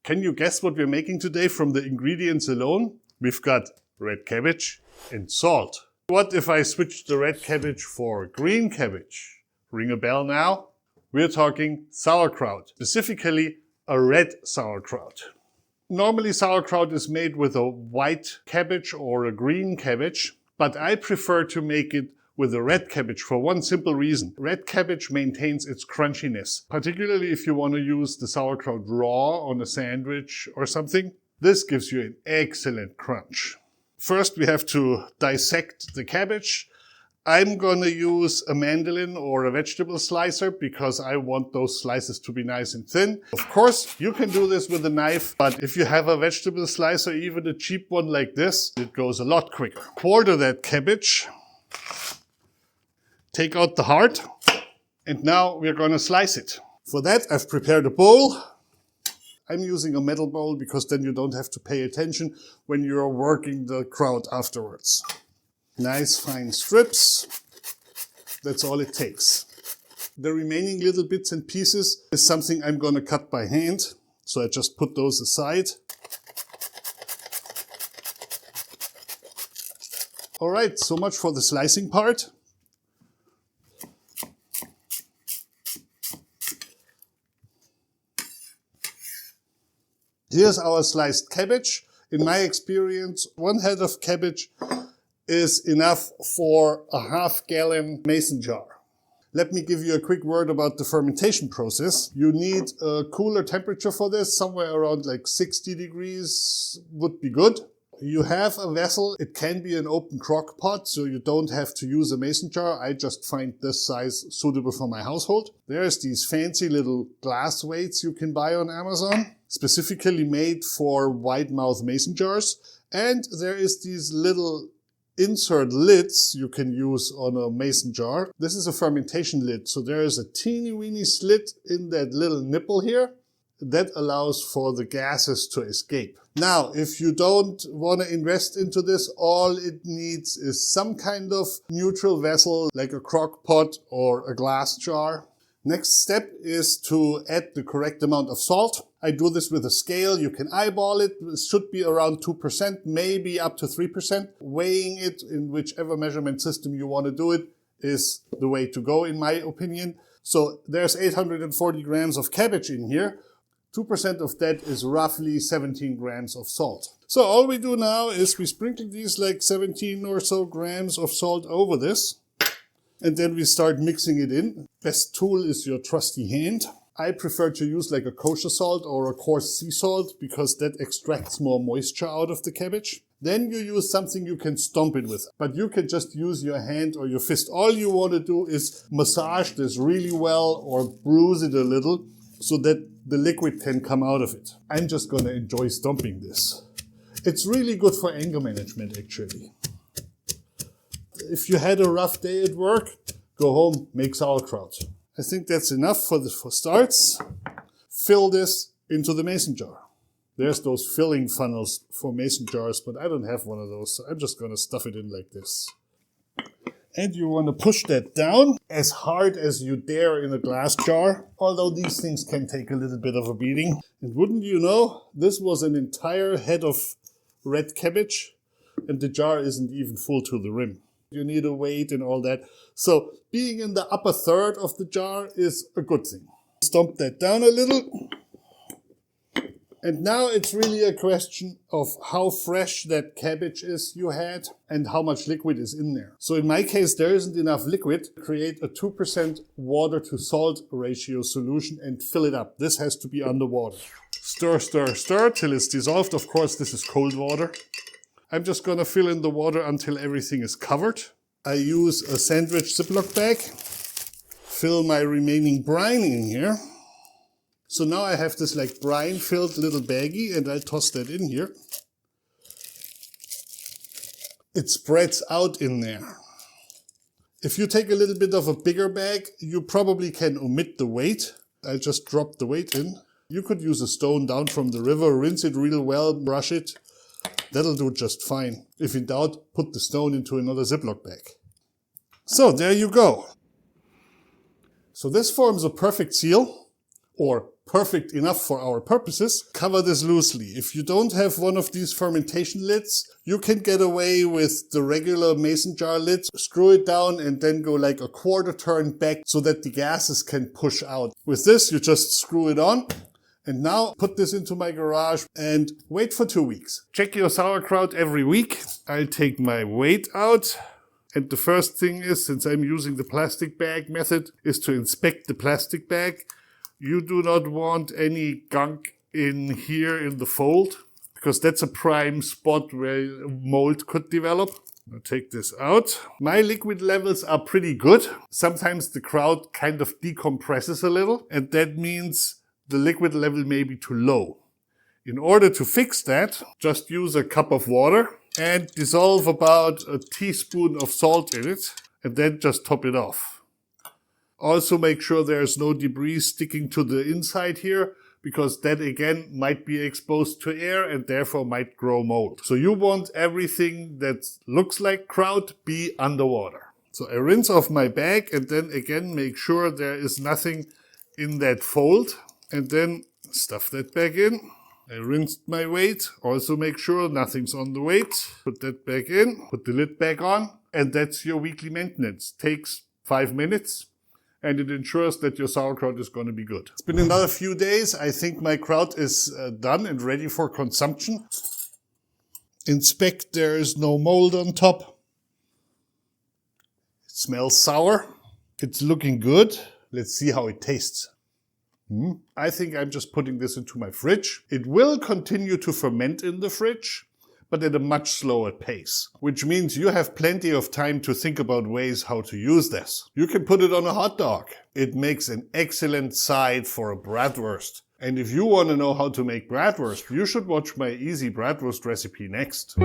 Can you guess what we're making today from the ingredients alone? We've got red cabbage and salt. What if I switch the red cabbage for green cabbage? Ring a bell now? We're talking sauerkraut, specifically a red sauerkraut. Normally sauerkraut is made with a white cabbage or a green cabbage, but I prefer to make it with a red cabbage for one simple reason. Red cabbage maintains its crunchiness, particularly if you want to use the sauerkraut raw on a sandwich or something. This gives you an excellent crunch. First, we have to dissect the cabbage. I'm gonna use a mandolin or a vegetable slicer because I want those slices to be nice and thin. Of course, you can do this with a knife, but if you have a vegetable slicer, even a cheap one like this, it goes a lot quicker. Quarter that cabbage. Take out the heart, and now we're gonna slice it. For that, I've prepared a bowl. I'm using a metal bowl because then you don't have to pay attention when you're working the kraut afterwards. Nice fine strips. That's all it takes. The remaining little bits and pieces is something I'm gonna cut by hand. So I just put those aside. All right, so much for the slicing part. Here's our sliced cabbage. In my experience, 1 head of cabbage is enough for a half-gallon mason jar. Let me give you a quick word about the fermentation process. You need a cooler temperature for this, somewhere around like 60 degrees would be good. You have a vessel, it can be an open crock pot, so you don't have to use a mason jar. I just find this size suitable for my household. There's these fancy little glass weights you can buy on Amazon, specifically made for wide mouth mason jars. And there is these little insert lids you can use on a mason jar. This is a fermentation lid, so there is a teeny weeny slit in that little nipple here that allows for the gases to escape. Now, if you don't want to invest into this, all it needs is some kind of neutral vessel like a crock pot or a glass jar. Next step is to add the correct amount of salt. I do this with a scale. You can eyeball it. It should be around 2%, maybe up to 3%. Weighing it in whichever measurement system you want to do it is the way to go, in my opinion. So there's 840 grams of cabbage in here. 2% of that is roughly 17 grams of salt. So all we do now is we sprinkle these like 17 or so grams of salt over this. And then we start mixing it in. Best tool is your trusty hand. I prefer to use like a kosher salt or a coarse sea salt because that extracts more moisture out of the cabbage. Then you use something you can stomp it with, but you can just use your hand or your fist. All you want to do is massage this really well or bruise it a little so that the liquid can come out of it. I'm just going to enjoy stomping this. It's really good for anger management actually. If you had a rough day at work, go home, make sauerkraut. I think that's enough for starts. Fill this into the mason jar. There's those filling funnels for mason jars, but I don't have one of those, so I'm just going to stuff it in like this. And you want to push that down as hard as you dare in a glass jar, although these things can take a little bit of a beating. And wouldn't you know, this was an entire head of red cabbage, and the jar isn't even full to the rim. You need a weight and all that. So being in the upper third of the jar is a good thing. Stomp that down a little. And now it's really a question of how fresh that cabbage is you had and how much liquid is in there. So in my case, there isn't enough liquid. Create a 2% water to salt ratio solution and fill it up. This has to be underwater. Stir, stir, stir till it's dissolved. Of course, this is cold water. I'm just going to fill in the water until everything is covered. I use a sandwich Ziploc bag. Fill my remaining brine in here. So now I have this like brine-filled little baggie and I toss that in here. It spreads out in there. If you take a little bit of a bigger bag, you probably can omit the weight. I just drop the weight in. You could use a stone down from the river, rinse it real well, brush it. That'll do just fine. If in doubt, put the stone into another Ziploc bag. So there you go. So this forms a perfect seal, or perfect enough for our purposes, cover this loosely. If you don't have one of these fermentation lids, you can get away with the regular mason jar lids, screw it down and then go like a quarter turn back so that the gases can push out. With this, you just screw it on. And now put this into my garage and wait for 2 weeks. Check your sauerkraut every week. I'll take my weight out. And the first thing is, since I'm using the plastic bag method, is to inspect the plastic bag. You do not want any gunk in here in the fold, because that's a prime spot where mold could develop. I'll take this out. My liquid levels are pretty good. Sometimes the kraut kind of decompresses a little, and that means the liquid level may be too low. In order to fix that, just use a cup of water and dissolve about a teaspoon of salt in it, and then just top it off. Also make sure there's no debris sticking to the inside here, because that again might be exposed to air and therefore might grow mold. So you want everything that looks like kraut be underwater. So I rinse off my bag and then again make sure there is nothing in that fold. And then stuff that back in. I rinsed my weight. Also make sure nothing's on the weight. Put that back in. Put the lid back on. And that's your weekly maintenance. Takes 5 minutes. And it ensures that your sauerkraut is going to be good. It's been another few days. I think my kraut is done and ready for consumption. Inspect, there is no mold on top. It smells sour. It's looking good. Let's see how it tastes. I think I'm just putting this into my fridge. It will continue to ferment in the fridge, but at a much slower pace, which means you have plenty of time to think about ways how to use this. You can put it on a hot dog. It makes an excellent side for a bratwurst. And if you want to know how to make bratwurst, you should watch my easy bratwurst recipe next.